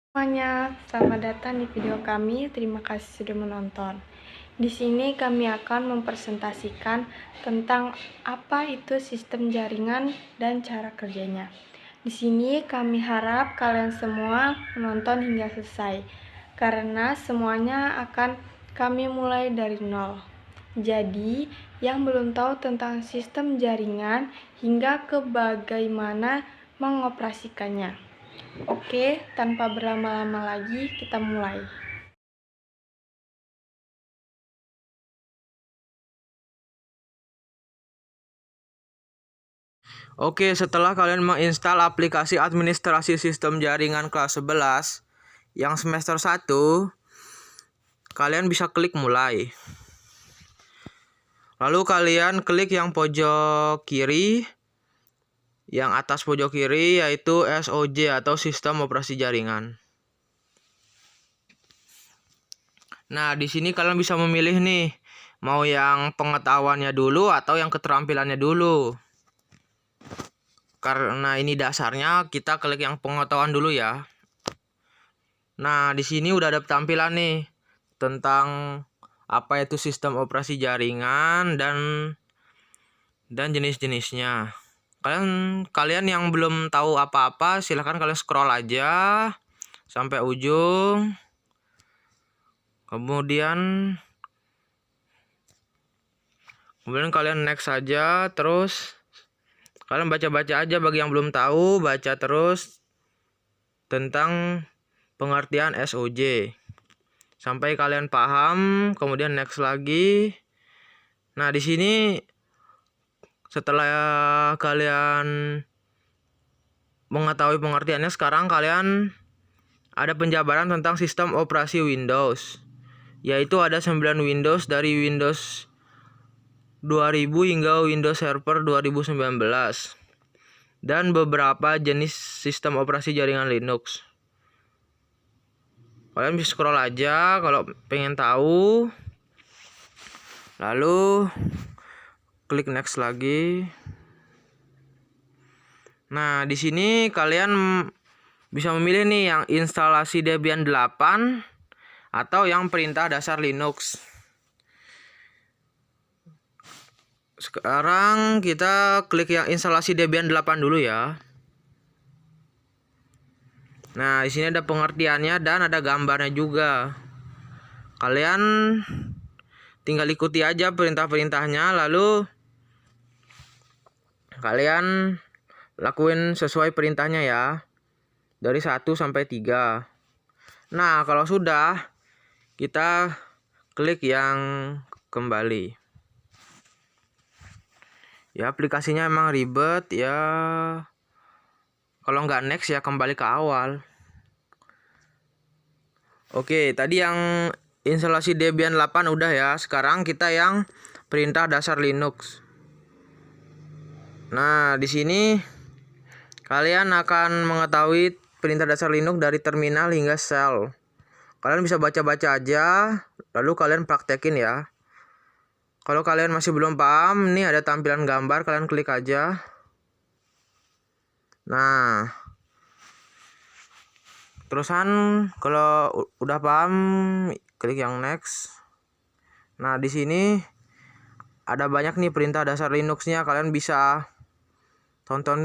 Semuanya, selamat datang di video kami. Terima kasih sudah menonton. Di sini kami akan mempresentasikan tentang apa itu sistem jaringan dan cara kerjanya. Di sini kami harap kalian semua menonton hingga selesai, karena semuanya akan kami mulai dari nol. Jadi, yang belum tahu tentang sistem jaringan hingga ke bagaimana mengoperasikannya. Oke, tanpa berlama-lama lagi, kita mulai. Oke, setelah kalian menginstal aplikasi administrasi sistem jaringan kelas 11 yang semester 1, kalian bisa klik mulai. Lalu kalian klik yang pojok kiri, yang atas pojok kiri yaitu SOJ atau sistem operasi jaringan. Nah, di sini kalian bisa memilih nih, mau yang pengetahuannya dulu atau yang keterampilannya dulu. Karena ini dasarnya, kita klik yang pengetahuan dulu ya. Nah, di sini udah ada tampilan nih tentang apa itu sistem operasi jaringan dan jenis-jenisnya. Kalian yang belum tahu apa-apa, silahkan kalian scroll aja sampai ujung. Kemudian kalian next saja, terus kalian baca-baca aja bagi yang belum tahu, baca terus tentang pengertian SOJ sampai kalian paham, kemudian next lagi. Nah, di sini setelah kalian mengetahui pengertiannya, sekarang kalian ada penjabaran tentang sistem operasi Windows, yaitu ada 9 Windows dari Windows 2000 hingga Windows Server 2019 dan beberapa jenis sistem operasi jaringan Linux. Kalian bisa scroll aja kalau pengen tahu, lalu klik next lagi. Nah, di sini kalian bisa memilih nih yang instalasi Debian 8 atau yang perintah dasar Linux. Sekarang kita klik yang instalasi Debian 8 dulu ya. Nah, di sini ada pengertiannya dan ada gambarnya juga. Kalian tinggal ikuti aja perintah-perintahnya, lalu kalian lakuin sesuai perintahnya ya. Dari 1 sampai 3. Nah, kalau sudah, kita klik yang kembali. Ya, aplikasinya emang ribet ya. Kalau nggak next ya kembali ke awal. Oke, tadi yang instalasi Debian 8 udah ya. Sekarang kita yang perintah dasar Linux. Nah, di sini kalian akan mengetahui perintah dasar Linux dari terminal hingga shell. Kalian bisa baca-baca aja, lalu kalian praktekin ya. Kalau kalian masih belum paham, nih ada tampilan gambar, kalian klik aja. Nah, terusan kalau udah paham, klik yang next. Nah, di sini ada banyak nih perintah dasar Linuxnya, kalian bisa tonton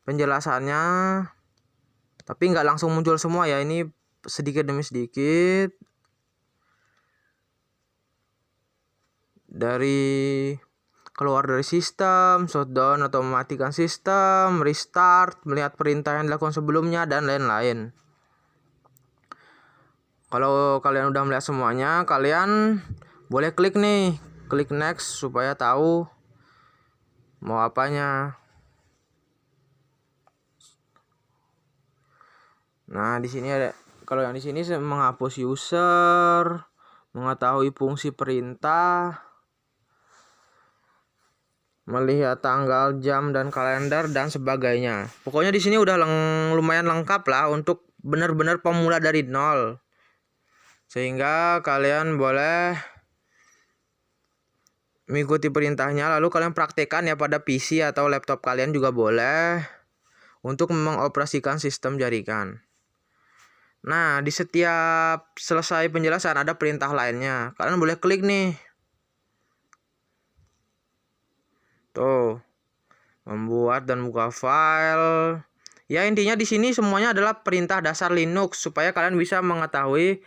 penjelasannya. Tapi nggak langsung muncul semua ya, ini sedikit demi sedikit. Dari keluar dari sistem, shutdown atau mematikan sistem, restart, melihat perintah yang dilakukan sebelumnya, dan lain-lain. Kalau kalian udah melihat semuanya, kalian boleh klik nih, klik next supaya tahu mau apanya. Nah, di sini ada, kalau yang di sini menghapus user, mengetahui fungsi perintah, melihat tanggal, jam, dan kalender, dan sebagainya. Pokoknya di sini udah lumayan lengkap lah untuk benar-benar pemula dari nol. Sehingga kalian boleh mengikuti perintahnya, lalu kalian praktekkan ya pada PC atau laptop kalian juga boleh untuk mengoperasikan sistem jaringan. Nah, di setiap selesai penjelasan ada perintah lainnya. Kalian boleh klik nih. Tuh, membuat dan buka file. Ya, intinya di sini semuanya adalah perintah dasar Linux supaya kalian bisa mengetahui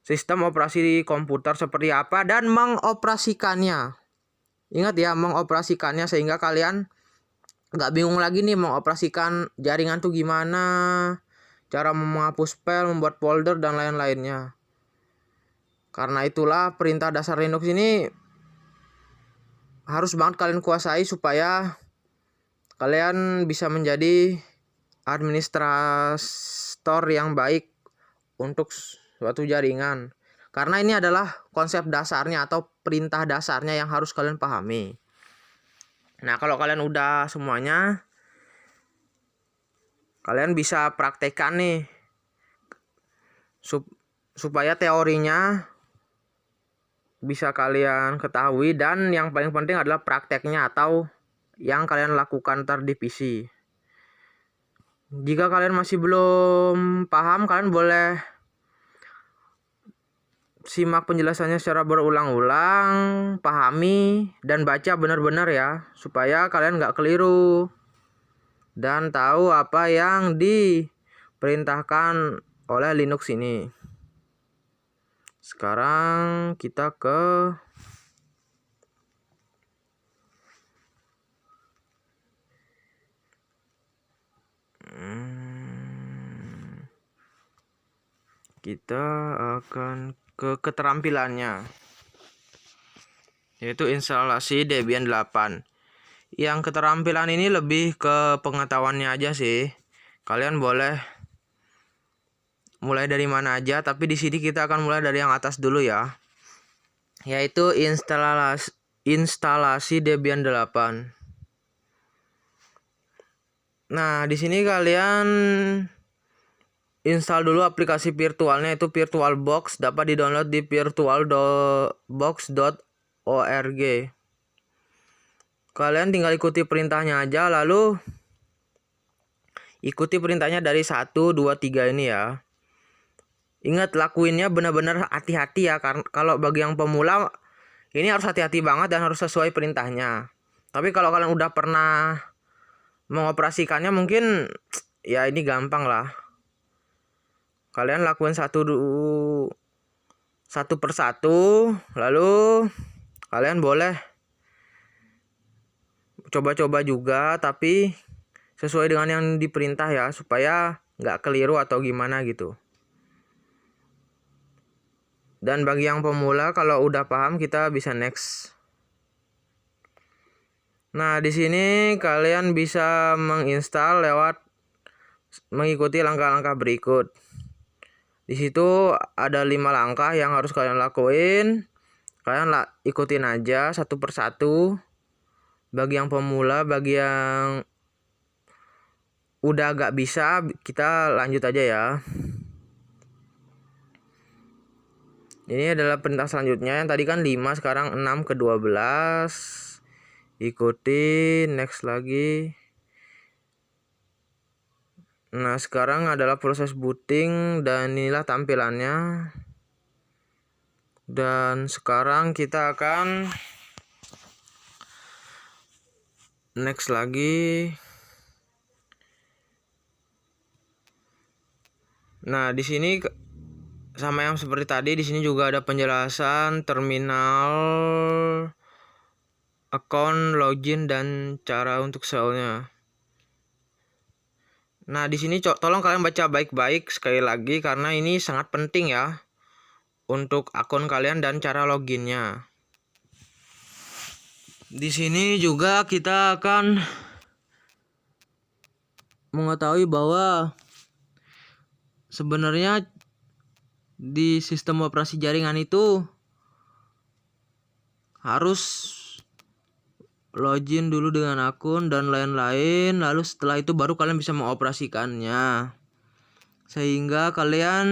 sistem operasi komputer seperti apa dan mengoperasikannya. Ingat ya, mengoperasikannya sehingga kalian nggak bingung lagi nih mengoperasikan jaringan tuh gimana, cara menghapus file, membuat folder dan lain-lainnya. Karena itulah perintah dasar Linux ini harus banget kalian kuasai supaya kalian bisa menjadi administrator yang baik untuk suatu jaringan. Karena ini adalah konsep dasarnya atau perintah dasarnya yang harus kalian pahami. Nah, kalau kalian udah semuanya, kalian bisa praktekkan nih supaya teorinya bisa kalian ketahui dan yang paling penting adalah prakteknya atau yang kalian lakukan ntar di PC. Jika kalian masih belum paham, kalian boleh simak penjelasannya secara berulang-ulang, pahami, dan baca benar-benar ya, supaya kalian nggak keliru dan tahu apa yang diperintahkan oleh Linux ini. Sekarang kita ke kita akan ke keterampilannya, yaitu instalasi Debian 8. Yang keterampilan ini lebih ke pengetahuannya aja sih. Kalian boleh mulai dari mana aja, tapi di sini kita akan mulai dari yang atas dulu ya, yaitu instalasi Debian 8. Nah, di sini kalian install dulu aplikasi virtualnya, itu VirtualBox, dapat di-download di virtualbox.org. Kalian tinggal ikuti perintahnya aja, lalu ikuti perintahnya dari 1, 2, 3 ini ya. Ingat, lakuinnya benar-benar hati-hati ya, karena kalau bagi yang pemula ini harus hati-hati banget dan harus sesuai perintahnya. Tapi kalau kalian udah pernah mengoperasikannya mungkin ya ini gampang lah. Kalian lakuin satu persatu, lalu kalian boleh coba-coba juga, tapi sesuai dengan yang diperintah ya, supaya nggak keliru atau gimana gitu. Dan bagi yang pemula, kalau udah paham kita bisa next. Nah, di sini kalian bisa menginstal lewat mengikuti langkah-langkah berikut. Di situ ada 5 langkah yang harus kalian lakuin. Kalian ikutin aja satu persatu. Bagi yang pemula, bagi yang udah agak bisa, kita lanjut aja ya. Ini adalah perintah selanjutnya, yang tadi kan 5, sekarang 6 ke 12. Ikuti, next lagi. Nah, sekarang adalah proses booting dan inilah tampilannya. Dan sekarang kita akan next lagi. Nah, di sini sama yang seperti tadi, di sini juga ada penjelasan terminal, account, login, dan cara untuk shell-nya. Nah, di sini tolong kalian baca baik-baik sekali lagi karena ini sangat penting ya untuk akun kalian dan cara loginnya. Di sini juga kita akan mengetahui bahwa sebenarnya di sistem operasi jaringan itu harus login dulu dengan akun dan lain-lain, lalu setelah itu baru kalian bisa mengoperasikannya, sehingga kalian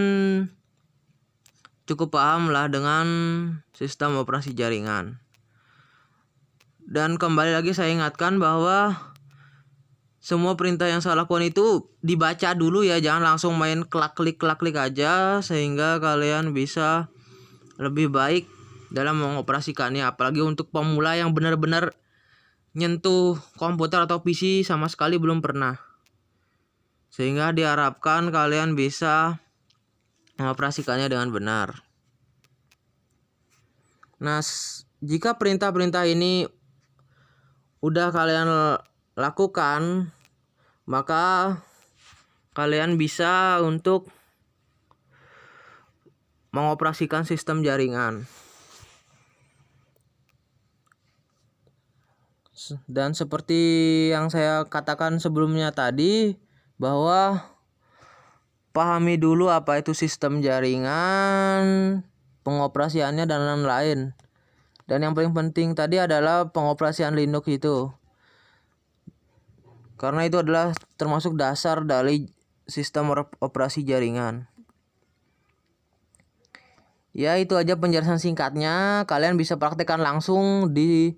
cukup paham lah dengan sistem operasi jaringan. Dan kembali lagi saya ingatkan bahwa semua perintah yang saya lakukan itu dibaca dulu ya, jangan langsung main klik aja, sehingga kalian bisa lebih baik dalam mengoperasikannya. Apalagi untuk pemula yang benar-benar nyentuh komputer atau PC sama sekali belum pernah. Sehingga diharapkan kalian bisa mengoperasikannya dengan benar. Nah, jika perintah-perintah ini udah kalian lakukan, maka kalian bisa untuk mengoperasikan sistem jaringan. Dan seperti yang saya katakan sebelumnya tadi, bahwa pahami dulu apa itu sistem jaringan, pengoperasiannya, dan lain-lain. Dan yang paling penting tadi adalah pengoperasian Linux itu, karena itu adalah termasuk dasar dari sistem operasi jaringan. Ya, itu aja penjelasan singkatnya. Kalian bisa praktekkan langsung di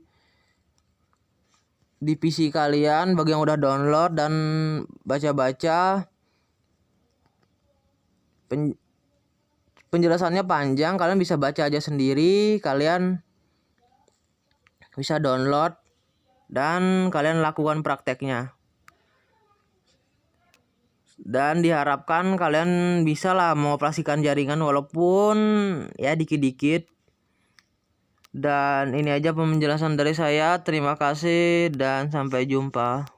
PC kalian bagi yang udah download dan baca-baca. Penjelasannya panjang, kalian bisa baca aja sendiri, kalian bisa download dan kalian lakukan prakteknya. Dan diharapkan kalian bisa lah mengoperasikan jaringan walaupun ya dikit-dikit. Dan ini aja penjelasan dari saya. Terima kasih dan sampai jumpa.